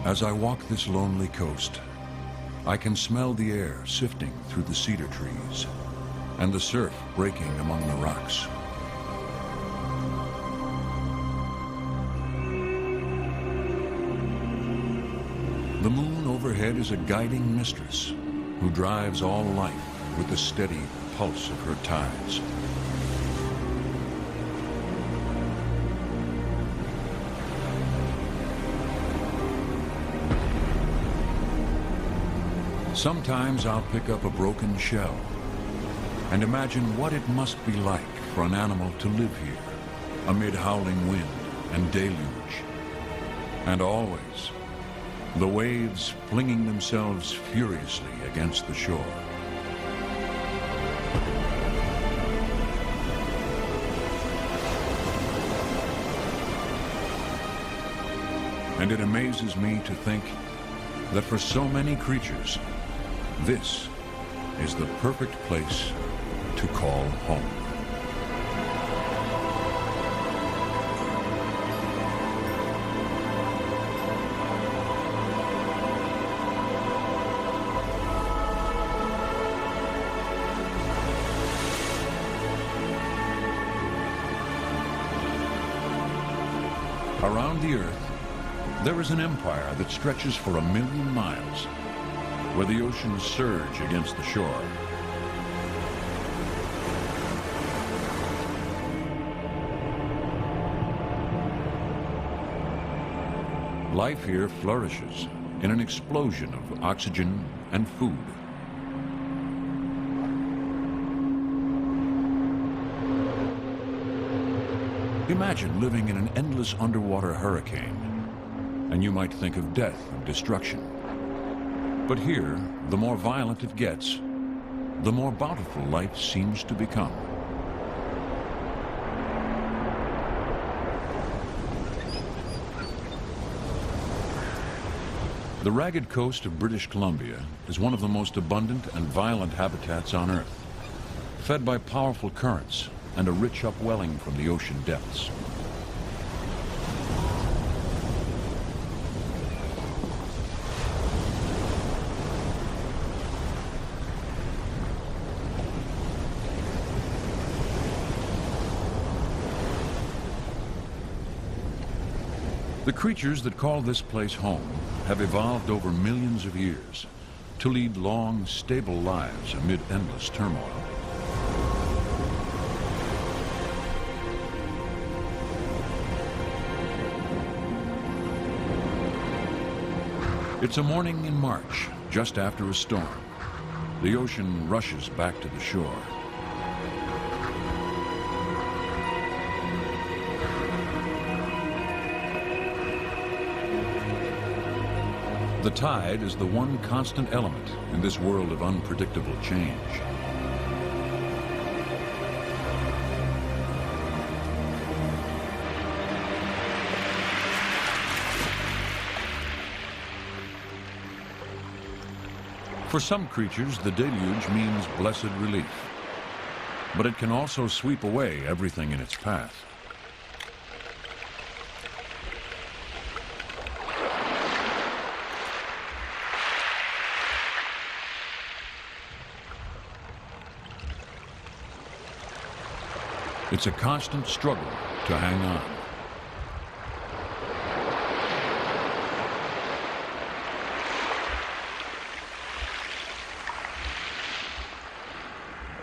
As I walk this lonely coast, I can smell the air sifting through the cedar trees and the surf breaking among the rocks. The moon overhead is a guiding mistress who drives all life with the steady pulse of her tides. Sometimes I'll pick up a broken shell and imagine what it must be like for an animal to live here amid howling wind and deluge. And always, the waves flinging themselves furiously against the shore. And it amazes me to think that for so many creatures, this is the perfect place to call home. Around the Earth, there is an empire that stretches for 1,000,000 miles, where the oceans surge against the shore. Life here flourishes in an explosion of oxygen and food. Imagine living in an endless underwater hurricane, and you might think of death and destruction. But here, the more violent it gets, the more bountiful life seems to become. The ragged coast of British Columbia is one of the most abundant and violent habitats on Earth, fed by powerful currents and a rich upwelling from the ocean depths. The creatures that call this place home have evolved over millions of years to lead long, stable lives amid endless turmoil. It's a morning in March, just after a storm. The ocean rushes back to the shore. The tide is the one constant element in this world of unpredictable change. For some creatures, the deluge means blessed relief, but it can also sweep away everything in its path. It's a constant struggle to hang on.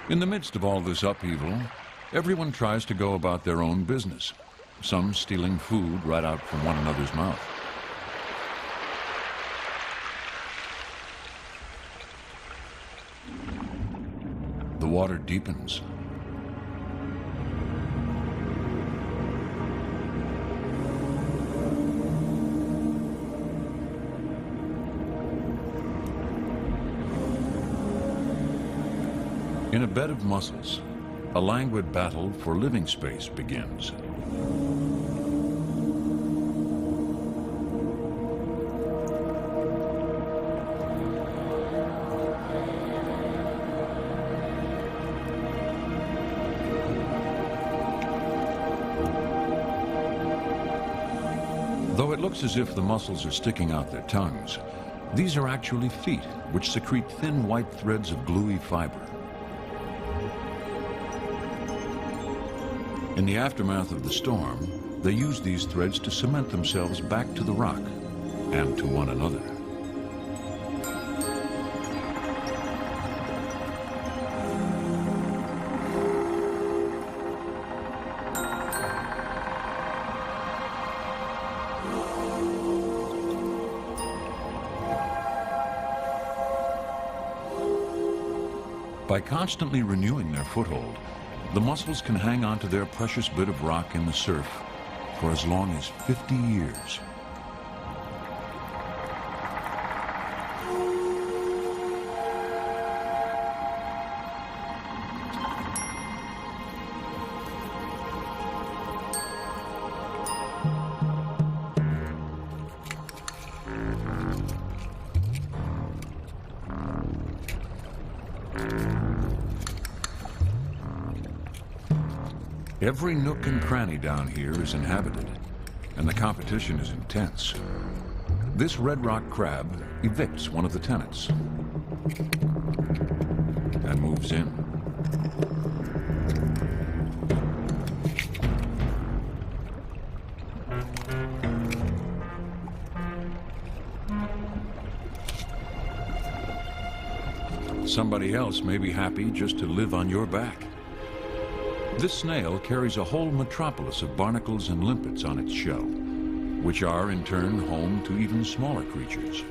In the midst of all this upheaval, everyone tries to go about their own business, some stealing food right out from one another's mouth. The water deepens. In a bed of mussels, a languid battle for living space begins. The Though it looks as if the mussels are sticking out their tongues, these are actually feet, which secrete thin white threads of gluey fiber. In the aftermath of the storm, they use these threads to cement themselves back to the rock and to one another. By constantly renewing their foothold, the mussels can hang on to their precious bit of rock in the surf for as long as 50 years. Every nook and cranny down here is inhabited, and the competition is intense. This red rock crab evicts one of the tenants and moves in. Somebody else may be happy just to live on your back. This snail carries a whole metropolis of barnacles and limpets on its shell, which are in turn home to even smaller creatures.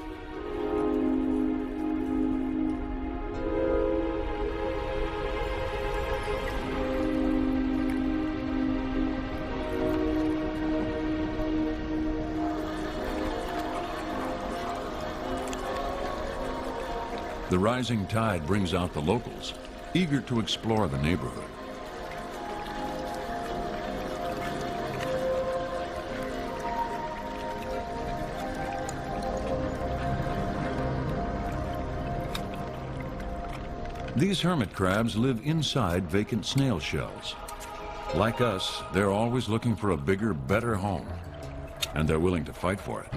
The rising tide brings out the locals, eager to explore the neighborhood. These hermit crabs live inside vacant snail shells. Like us, they're always looking for a bigger, better home, and they're willing to fight for it.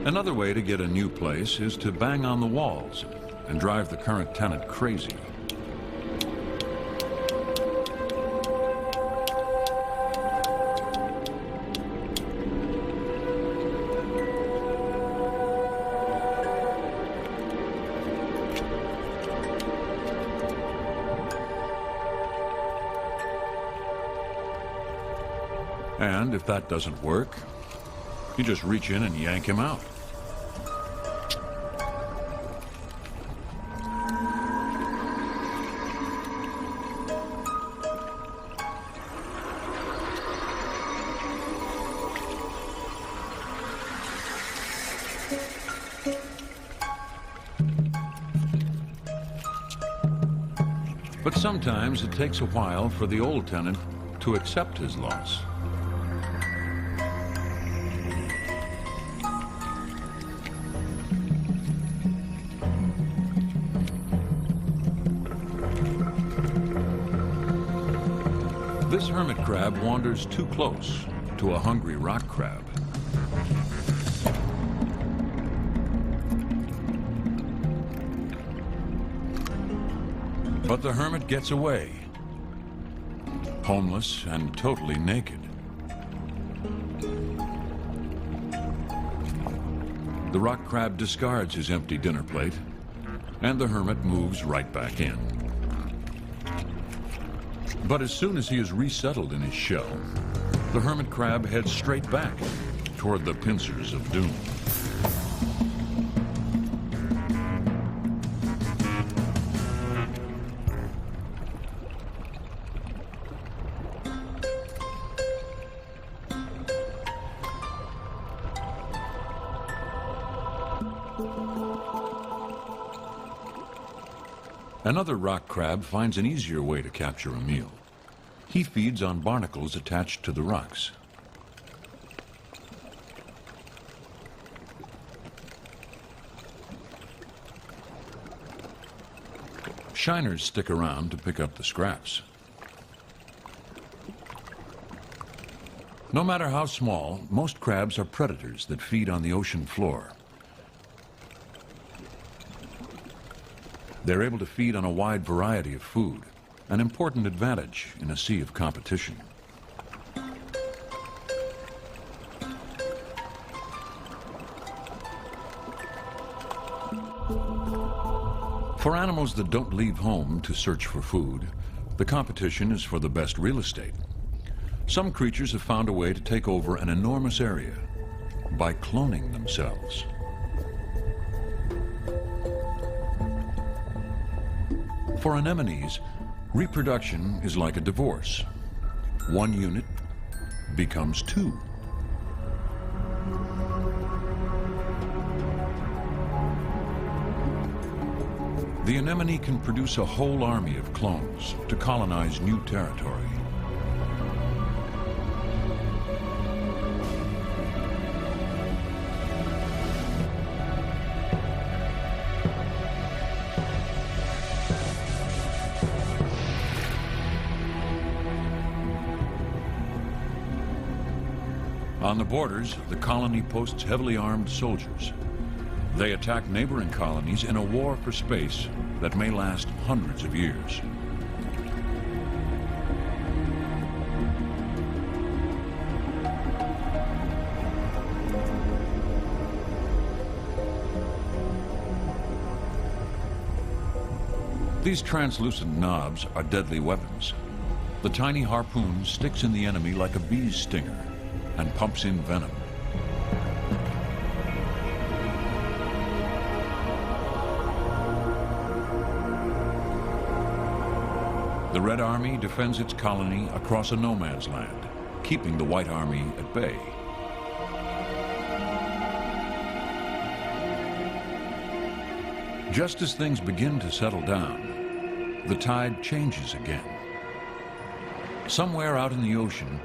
Another way to get a new place is to bang on the walls and drive the current tenant crazy. And if that doesn't work, you just reach in and yank him out. But sometimes it takes a while for the old tenant to accept his loss. This hermit crab wanders too close to a hungry rock crab. But the hermit gets away, homeless and totally naked. The rock crab discards his empty dinner plate, and the hermit moves right back in. But as soon as he is resettled in his shell, the hermit crab heads straight back toward the pincers of doom. Another rock crab finds an easier way to capture a meal. He feeds on barnacles attached to the rocks. Shiners stick around to pick up the scraps. No matter how small, most crabs are predators that feed on the ocean floor. They're able to feed on a wide variety of food, an important advantage in a sea of competition. For animals that don't leave home to search for food, the competition is for the best real estate. Some creatures have found a way to take over an enormous area by cloning themselves. For anemones, reproduction is like a divorce. One unit becomes two. The anemone can produce a whole army of clones to colonize new territory. On the borders, the colony posts heavily armed soldiers. They attack neighboring colonies in a war for space that may last hundreds of years. These translucent knobs are deadly weapons. The tiny harpoon sticks in the enemy like a bee's stinger and pumps in venom. The Red Army defends its colony across a no man's land, keeping the White Army at bay. Just as things begin to settle down, the tide changes again. Somewhere out in the ocean,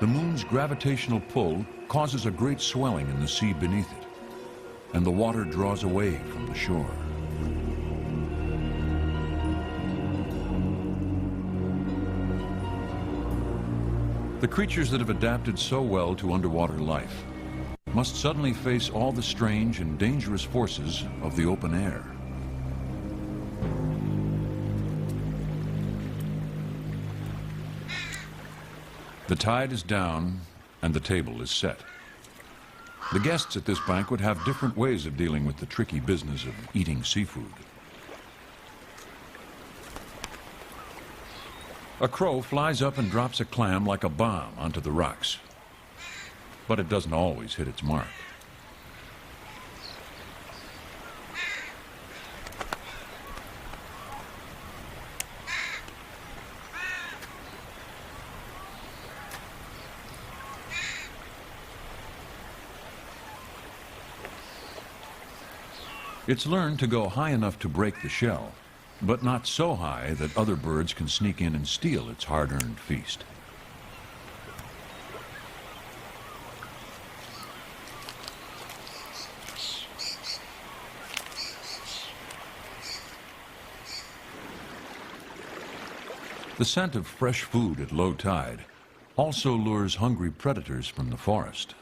the moon's gravitational pull causes a great swelling in the sea beneath it, and the water draws away from the shore. The creatures that have adapted so well to underwater life must suddenly face all the strange and dangerous forces of the open air. The tide is down and the table is set. The guests at this banquet have different ways of dealing with the tricky business of eating seafood. A crow flies up and drops a clam like a bomb onto the rocks, but it doesn't always hit its mark. It's learned to go high enough to break the shell, but not so high that other birds can sneak in and steal its hard-earned feast. The scent of fresh food at low tide also lures hungry predators from the forest.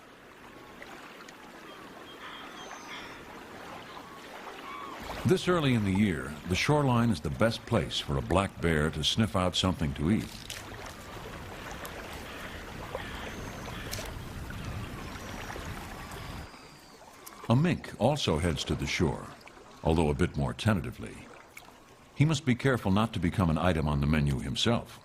This early in the year, the shoreline is the best place for a black bear to sniff out something to eat. A mink also heads to the shore, although a bit more tentatively. He must be careful not to become an item on the menu himself.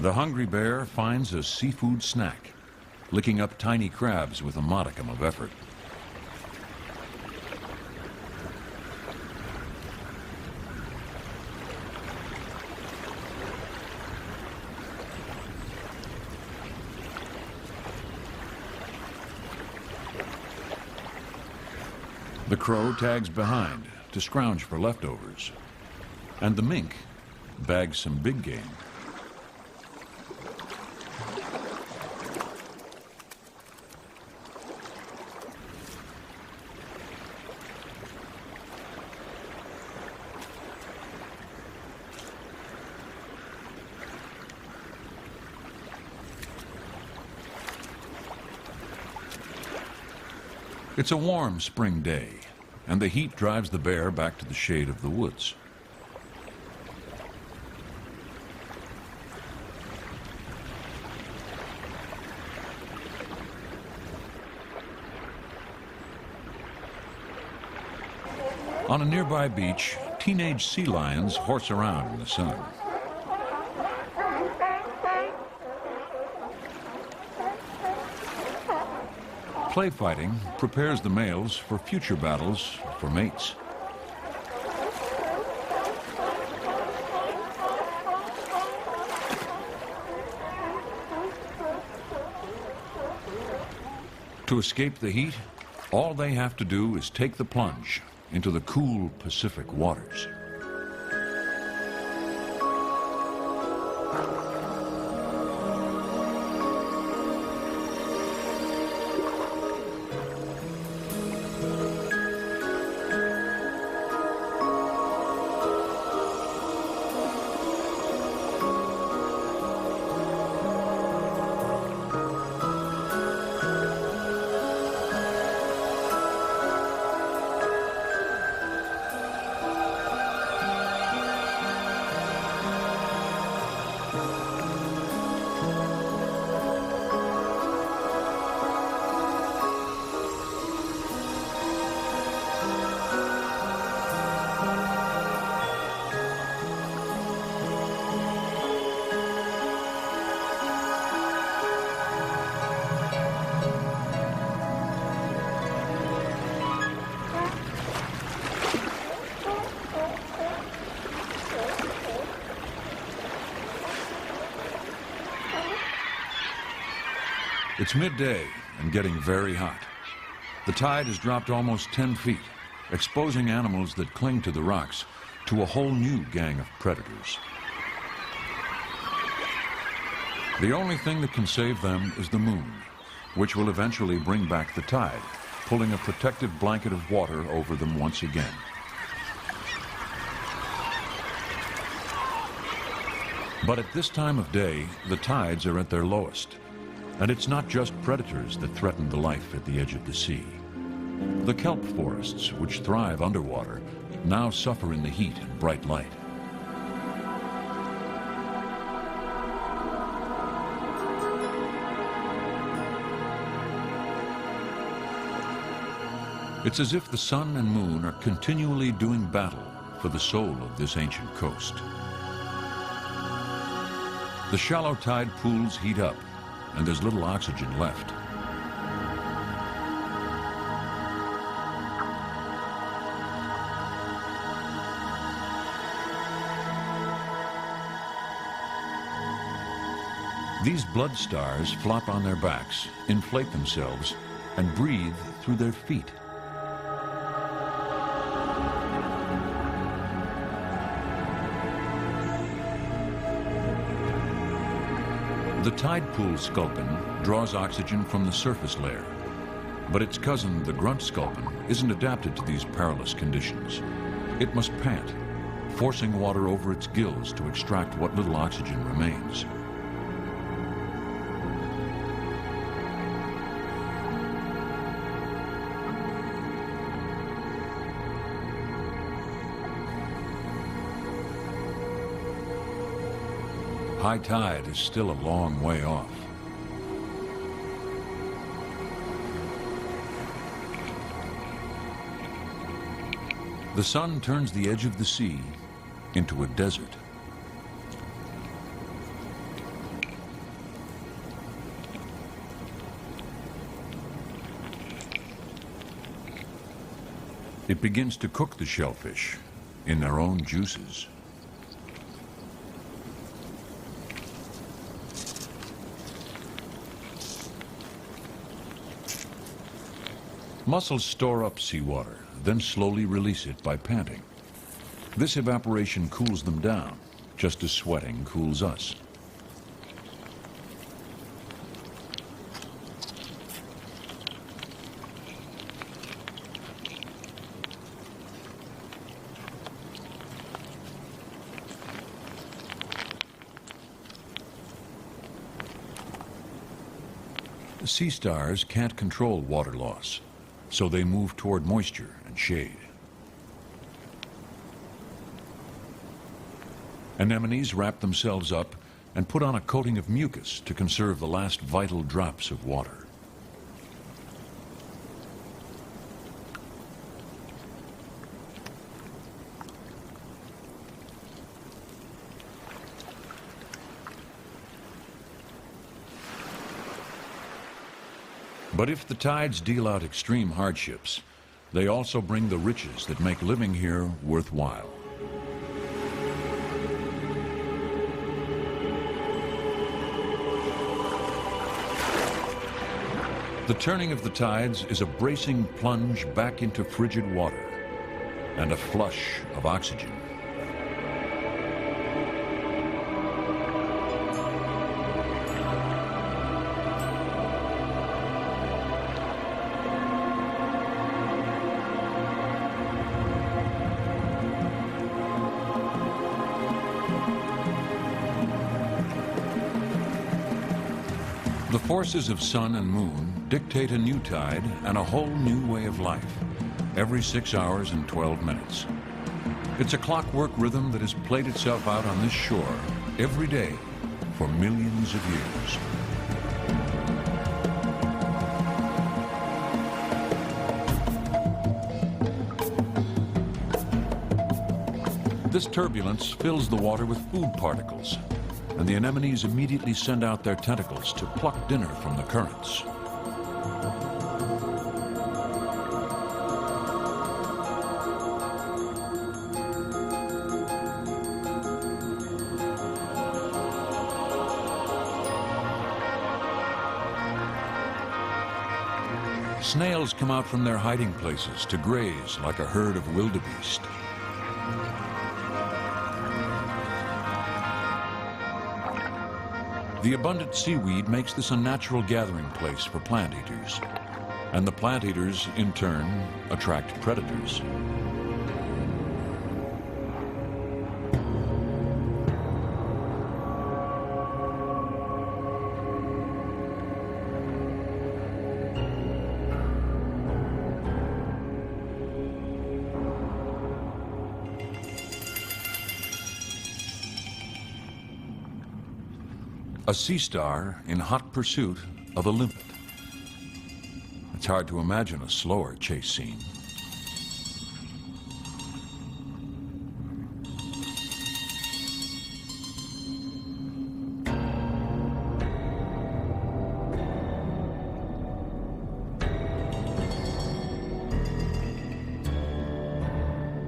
The hungry bear finds a seafood snack licking up tiny crabs with a modicum of effort. The crow tags behind to scrounge for leftovers, and the mink bags some big game. It's a warm spring day, and the heat drives the bear back to the shade of the woods. On a nearby beach, teenage sea lions horse around in the sun. Play fighting prepares the males for future battles for mates. To escape the heat, all they have to do is take the plunge into the cool Pacific waters. It's midday and getting very hot. The tide has dropped almost 10 feet, exposing animals that cling to the rocks to a whole new gang of predators. The only thing that can save them is the moon, which will eventually bring back the tide, pulling a protective blanket of water over them once again. But at this time of day, the tides are at their lowest. And it's not just predators that threaten the life at the edge of the sea. The kelp forests, which thrive underwater, now suffer in the heat and bright light. It's as if the sun and moon are continually doing battle for the soul of this ancient coast. The shallow tide pools heat up, and there's little oxygen left. These blood stars flop on their backs, inflate themselves, and breathe through their feet. The tide pool sculpin draws oxygen from the surface layer, but its cousin, the grunt sculpin, isn't adapted to these perilous conditions. It must pant, forcing water over its gills to extract what little oxygen remains. High tide is still a long way off. The sun turns the edge of the sea into a desert. It begins to cook the shellfish in their own juices. Mussels store up seawater, then slowly release it by panting. This evaporation cools them down, just as sweating cools us. Sea stars can't control water loss, so they move toward moisture and shade. Anemones wrap themselves up and put on a coating of mucus to conserve the last vital drops of water. But if the tides deal out extreme hardships, they also bring the riches that make living here worthwhile. The turning of the tides is a bracing plunge back into frigid water and a flush of oxygen. The forces of sun and moon dictate a new tide and a whole new way of life, every 6 hours and 12 minutes. It's a clockwork rhythm that has played itself out on this shore every day for millions of years. This turbulence fills the water with food particles, and the anemones immediately send out their tentacles to pluck dinner from the currents. Snails come out from their hiding places to graze like a herd of wildebeest. The abundant seaweed makes this a natural gathering place for plant eaters, and the plant eaters, in turn, attract predators. A sea star in hot pursuit of a limpet. It's hard to imagine a slower chase scene.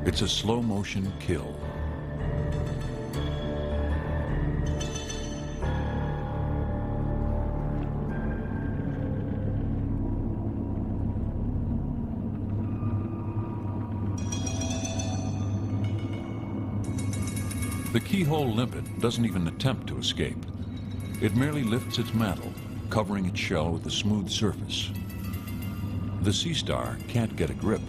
It's a slow-motion kill. The keyhole limpet doesn't even attempt to escape. It merely lifts its mantle, covering its shell with a smooth surface. The sea star can't get a grip.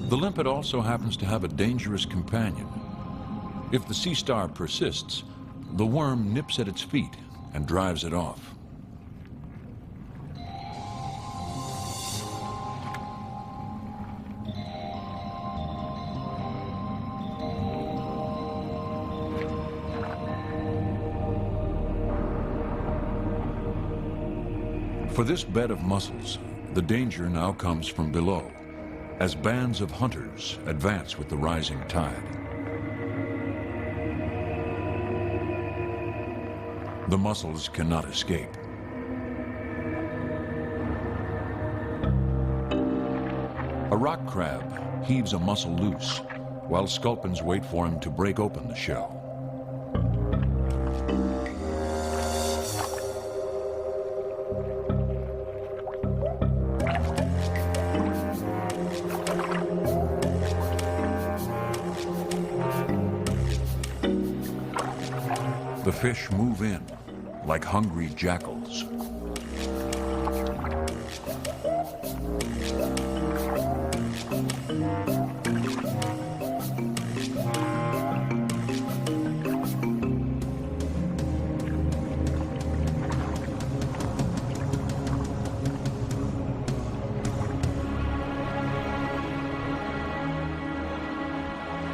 The limpet also happens to have a dangerous companion. If the sea star persists, the worm nips at its feet and drives it off. For this bed of mussels, the danger now comes from below, as bands of hunters advance with the rising tide. The mussels cannot escape. A rock crab heaves a mussel loose, while sculpins wait for him to break open the shell. The fish move in like hungry jackals.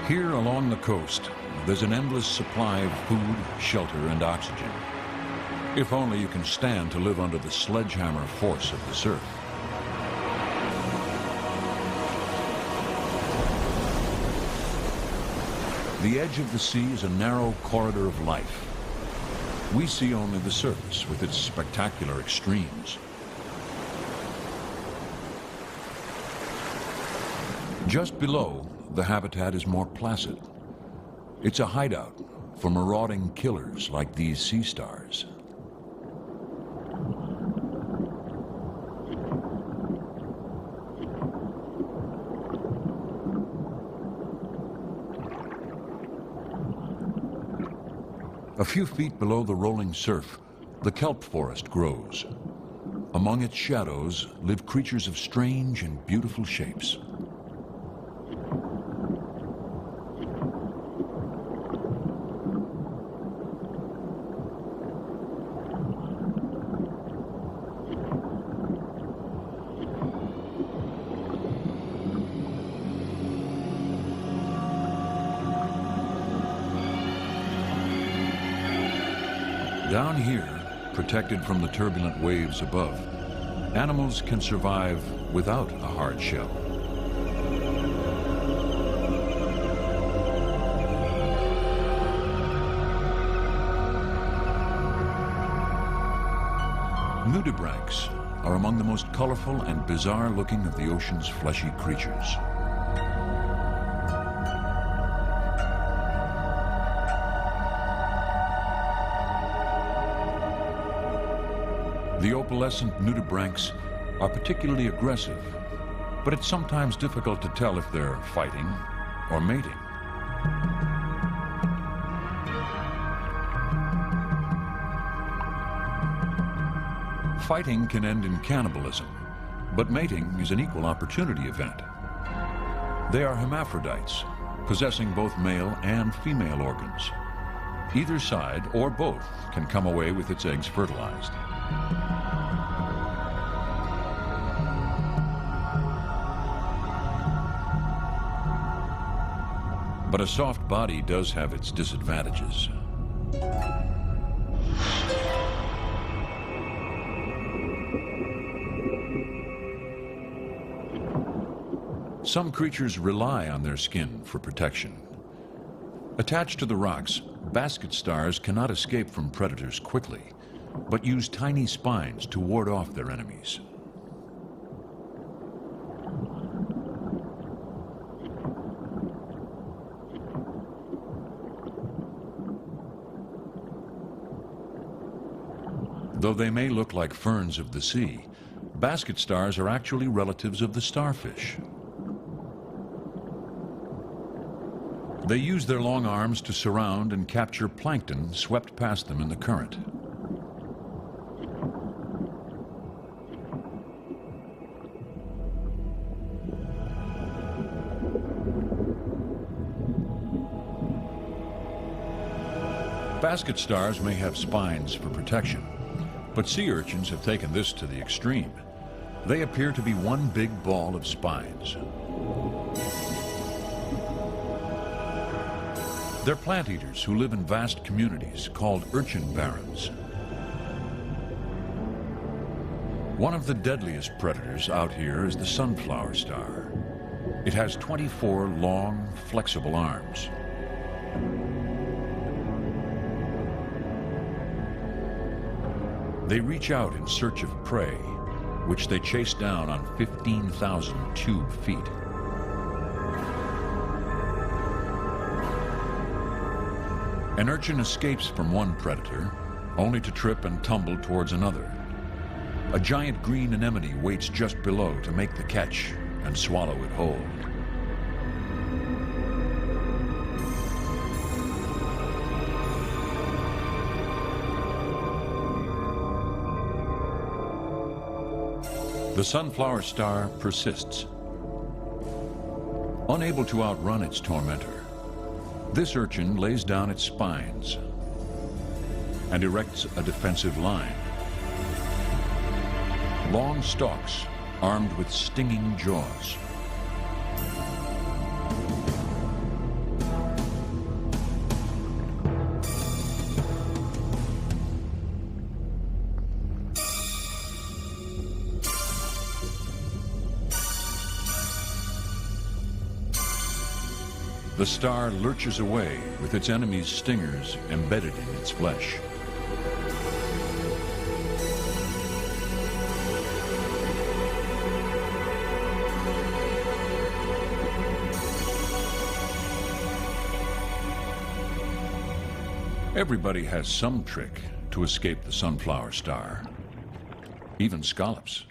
Here along the coast, there's an endless supply of food, shelter, and oxygen. If only you can stand to live under the sledgehammer force of the surf. The edge of the sea is a narrow corridor of life. We see only the surface with its spectacular extremes. Just below, the habitat is more placid. It's a hideout for marauding killers like these sea stars. A few feet below the rolling surf, the kelp forest grows. Among its shadows live creatures of strange and beautiful shapes. Down here, protected from the turbulent waves above, animals can survive without a hard shell. Nudibranchs are among the most colorful and bizarre-looking of the ocean's fleshy creatures. The opalescent nudibranchs are particularly aggressive, but it's sometimes difficult to tell if they're fighting or mating. Fighting can end in cannibalism, but mating is an equal opportunity event. They are hermaphrodites, possessing both male and female organs. Either side, or both, can come away with its eggs fertilized. But a soft body does have its disadvantages. Some creatures rely on their skin for protection. Attached to the rocks, basket stars cannot escape from predators quickly, but use tiny spines to ward off their enemies. Though they may look like ferns of the sea, basket stars are actually relatives of the starfish. They use their long arms to surround and capture plankton swept past them in the current. Basket stars may have spines for protection, but sea urchins have taken this to the extreme. They appear to be one big ball of spines. They're plant eaters who live in vast communities called urchin barrens. One of the deadliest predators out here is the sunflower star. It has 24 long, flexible arms. They reach out in search of prey, which they chase down on 15,000 tube feet. An urchin escapes from one predator, only to trip and tumble towards another. A giant green anemone waits just below to make the catch and swallow it whole. The sunflower star persists. Unable to outrun its tormentor, this urchin lays down its spines and erects a defensive line. Long stalks armed with stinging jaws. The star lurches away with its enemy's stingers embedded in its flesh. Everybody has some trick to escape the sunflower star, even scallops.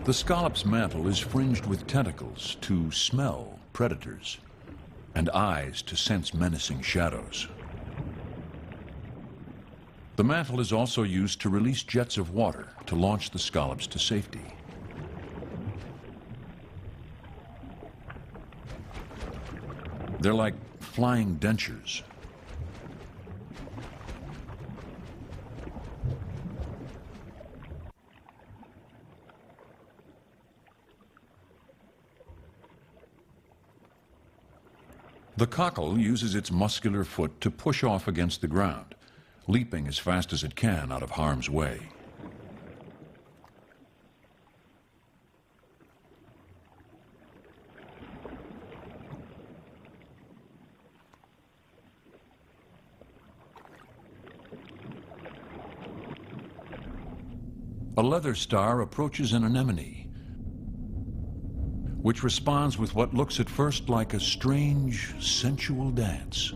The scallop's mantle is fringed with tentacles to smell predators and eyes to sense menacing shadows. The mantle is also used to release jets of water to launch the scallops to safety. They're like flying dentures. The cockle uses its muscular foot to push off against the ground, leaping as fast as it can out of harm's way. A leather star approaches an anemone, which responds with what looks at first like a strange, sensual dance.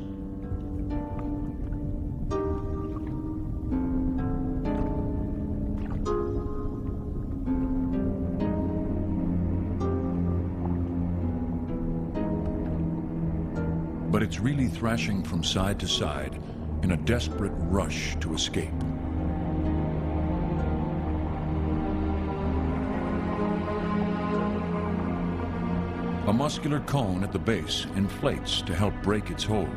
But it's really thrashing from side to side in a desperate rush to escape. A muscular cone at the base inflates to help break its hold,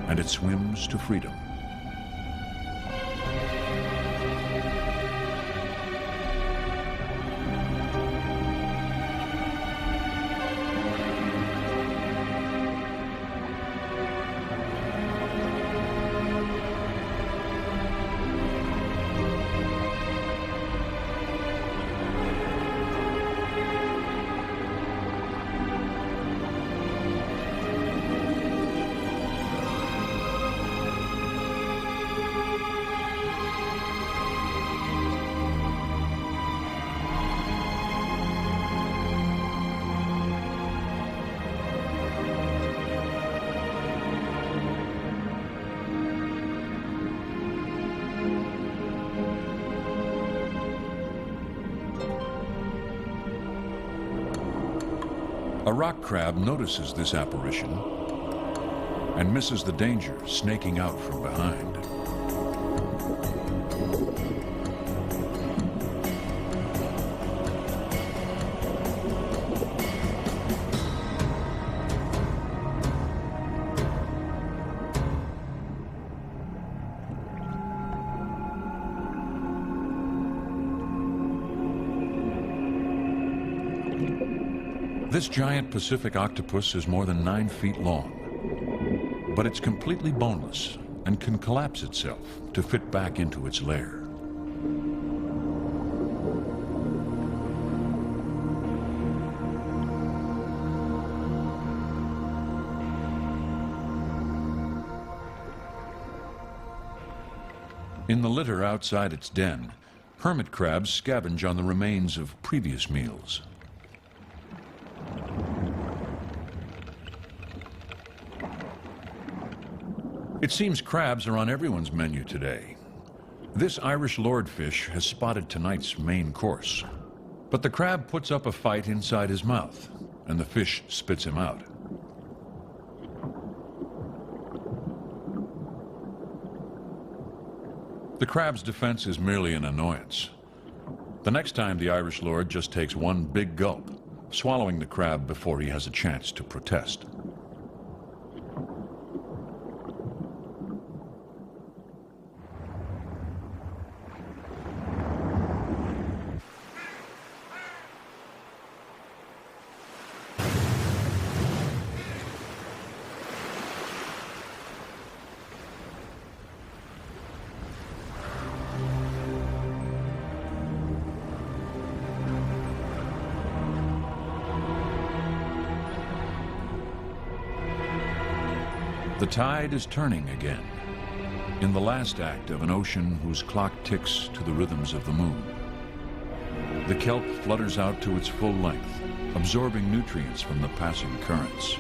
and it swims to freedom. A rock crab notices this apparition and misses the danger snaking out from behind. This giant Pacific octopus is more than 9 feet long, but it's completely boneless and can collapse itself to fit back into its lair. In the litter outside its den, hermit crabs scavenge on the remains of previous meals. It seems crabs are on everyone's menu today. This Irish lordfish has spotted tonight's main course. But the crab puts up a fight inside his mouth, and the fish spits him out. The crab's defense is merely an annoyance. The next time the Irish lord just takes one big gulp, swallowing the crab before he has a chance to protest. The tide is turning again, in the last act of an ocean whose clock ticks to the rhythms of the moon. The kelp flutters out to its full length, absorbing nutrients from the passing currents.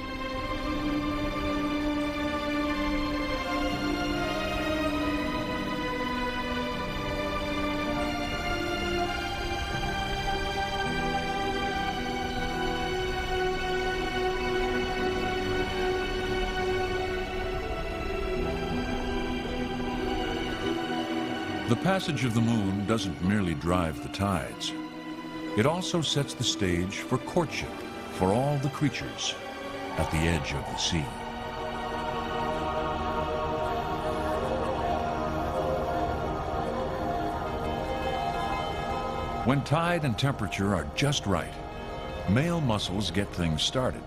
The passage of the moon doesn't merely drive the tides. It also sets the stage for courtship for all the creatures at the edge of the sea. When tide and temperature are just right, male mussels get things started,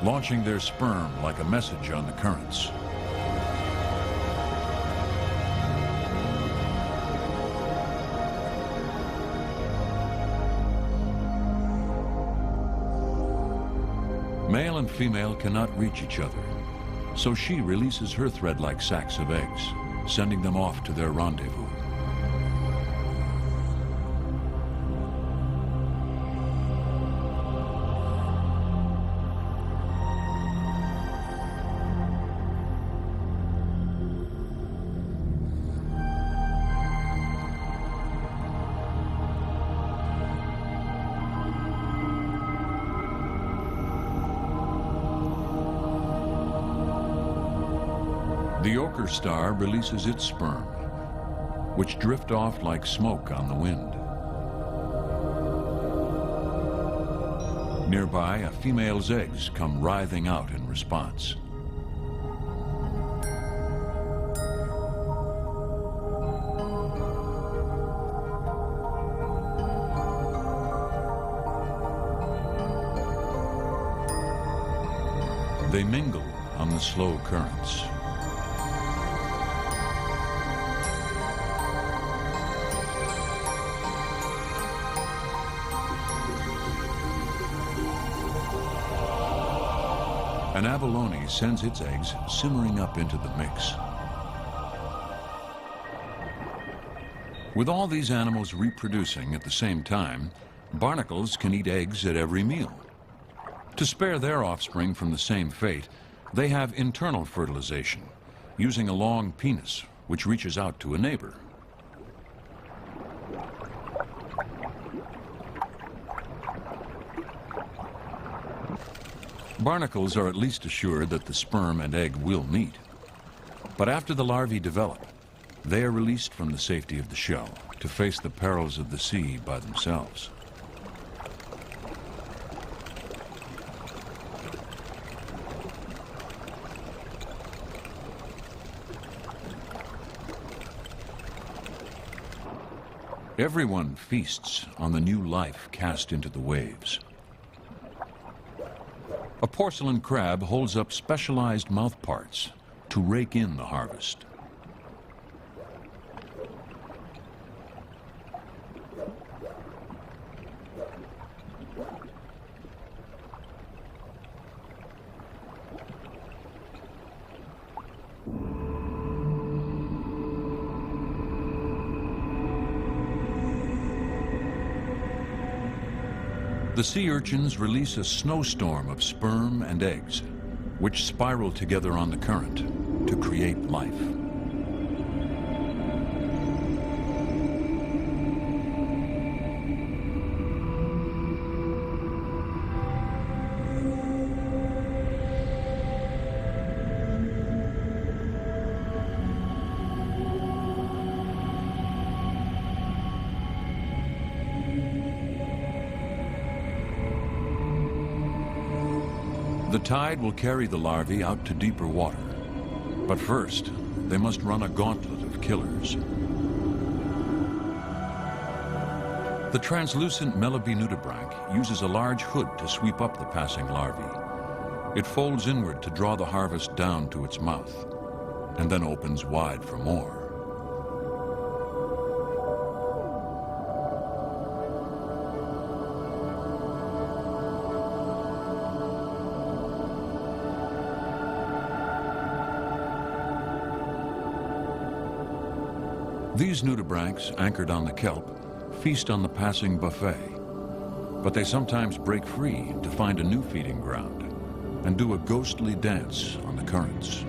launching their sperm like a message on the currents. Male and female cannot reach each other, so she releases her thread-like sacs of eggs, sending them off to their rendezvous. The ochre star releases its sperm, which drift off like smoke on the wind. Nearby, a female's eggs come writhing out in response. They mingle on the slow currents. An abalone sends its eggs simmering up into the mix. With all these animals reproducing at the same time, barnacles can eat eggs at every meal. To spare their offspring from the same fate, they have internal fertilization, using a long penis, which reaches out to a neighbor. Barnacles are at least assured that the sperm and egg will meet. But after the larvae develop, they are released from the safety of the shell to face the perils of the sea by themselves. Everyone feasts on the new life cast into the waves. A porcelain crab holds up specialized mouth parts to rake in the harvest. The sea urchins release a snowstorm of sperm and eggs, which spiral together on the current to create life. The tide will carry the larvae out to deeper water. But first, they must run a gauntlet of killers. The translucent Melody nudibranch uses a large hood to sweep up the passing larvae. It folds inward to draw the harvest down to its mouth, and then opens wide for more. These nudibranchs, anchored on the kelp, feast on the passing buffet. But they sometimes break free to find a new feeding ground and do a ghostly dance on the currents.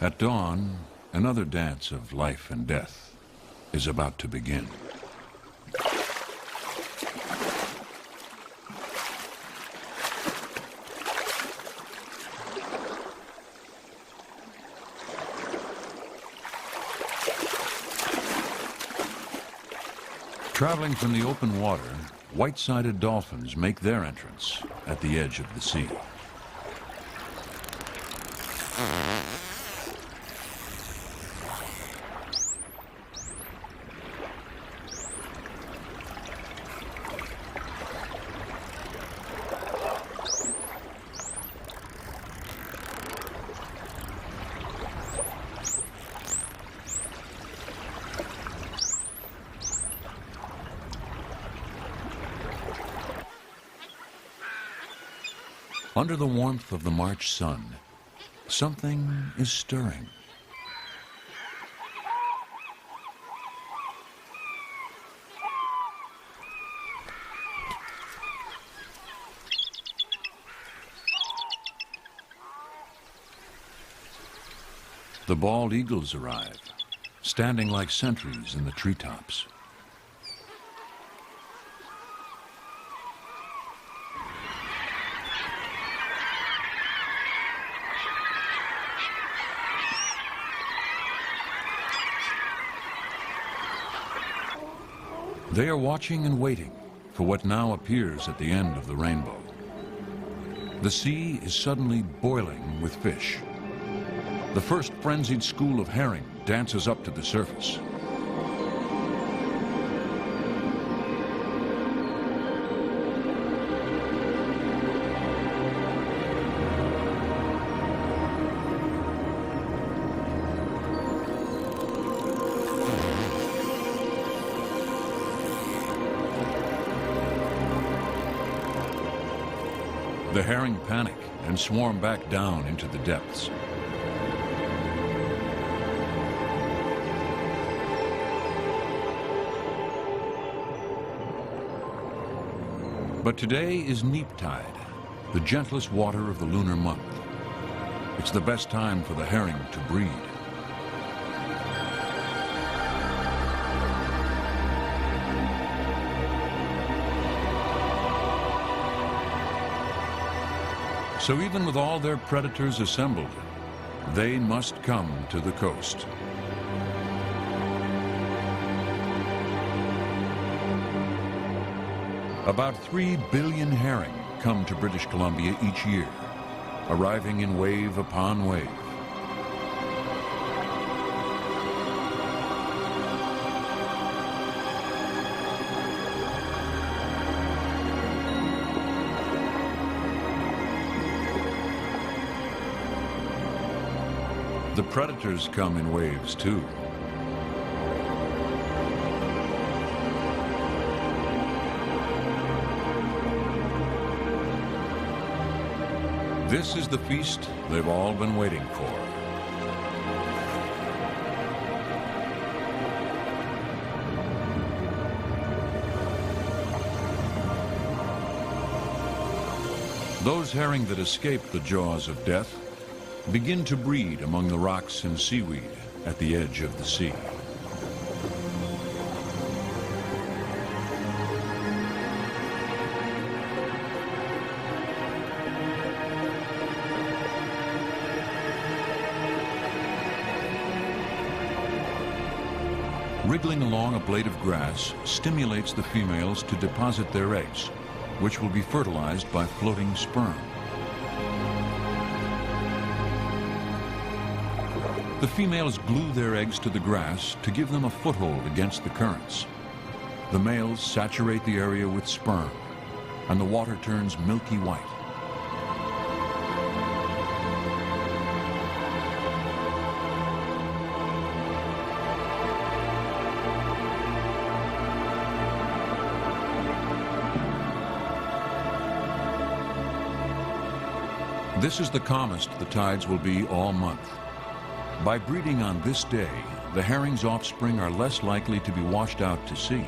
At dawn, another dance of life and death is about to begin. Traveling from the open water, white-sided dolphins make their entrance at the edge of the sea. Under the warmth of the March sun, something is stirring. The bald eagles arrive, standing like sentries in the treetops. They are watching and waiting for what now appears at the end of the rainbow. The sea is suddenly boiling with fish. The first frenzied school of herring dances up to the surface. The herring panic and swarm back down into the depths. But today is neap tide, the gentlest water of the lunar month. It's the best time for the herring to breed. So even with all their predators assembled, they must come to the coast. About 3 billion herring come to British Columbia each year, arriving in wave upon wave. The predators come in waves too. This is the feast they've all been waiting for. Those herring that escape the jaws of death begin to breed among the rocks and seaweed at the edge of the sea. Wriggling along a blade of grass stimulates the females to deposit their eggs, which will be fertilized by floating sperm. The females glue their eggs to the grass to give them a foothold against the currents. The males saturate the area with sperm, and the water turns milky white. This is the calmest the tides will be all month. By breeding on this day, the herring's offspring are less likely to be washed out to sea.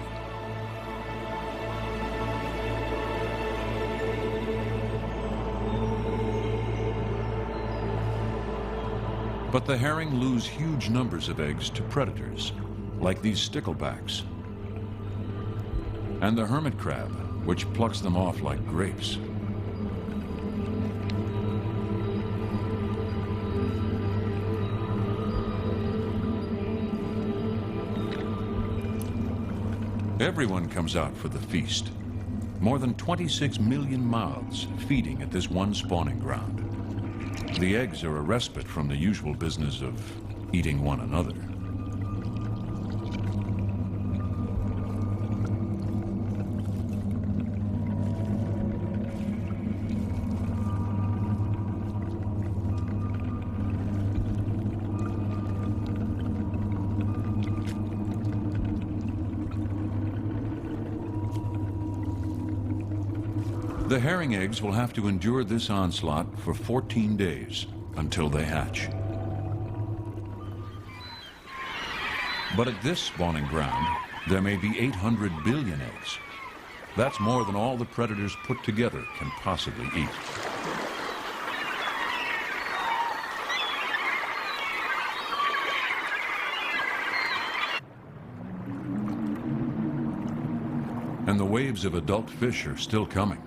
But the herring lose huge numbers of eggs to predators, like these sticklebacks, and the hermit crab, which plucks them off like grapes. Everyone comes out for the feast. More than 26 million mouths feeding at this one spawning ground. The eggs are a respite from the usual business of eating one another. The herring eggs will have to endure this onslaught for 14 days until they hatch. But at this spawning ground, there may be 800 billion eggs. That's more than all the predators put together can possibly eat. And the waves of adult fish are still coming.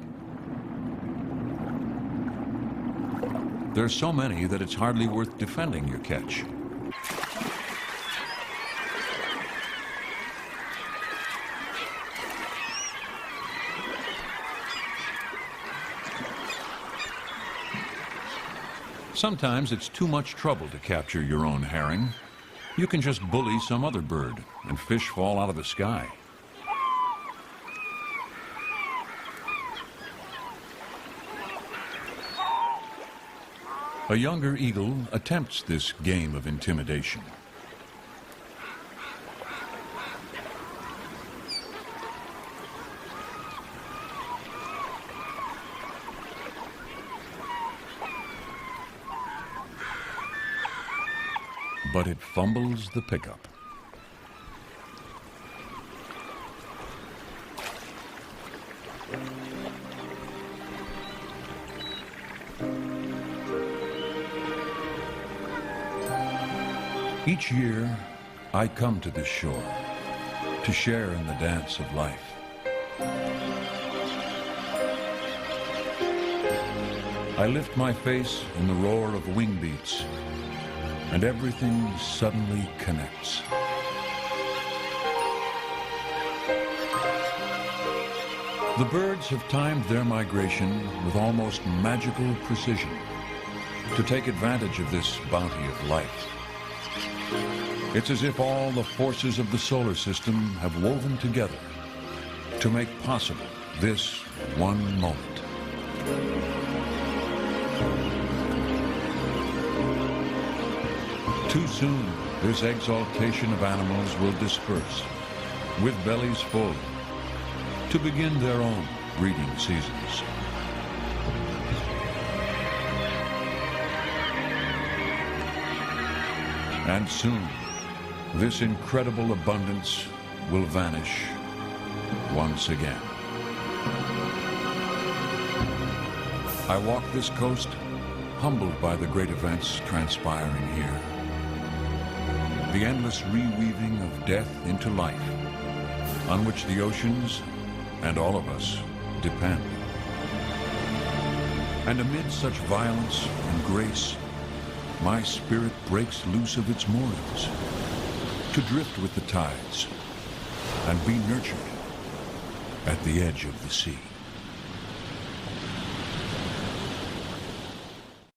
There's so many that it's hardly worth defending your catch. Sometimes it's too much trouble to capture your own herring. You can just bully some other bird, and fish fall out of the sky. A younger eagle attempts this game of intimidation. But it fumbles the pickup. Each year, I come to this shore to share in the dance of life. I lift my face in the roar of wing beats, and everything suddenly connects. The birds have timed their migration with almost magical precision, to take advantage of this bounty of light. It's as if all the forces of the solar system have woven together to make possible this one moment. Too soon, this exaltation of animals will disperse, with bellies full, to begin their own breeding seasons. And soon, this incredible abundance will vanish once again. I walk this coast, humbled by the great events transpiring here. The endless reweaving of death into life, on which the oceans and all of us depend. And amid such violence and grace, my spirit breaks loose of its moorings, to drift with the tides and be nurtured at the edge of the sea.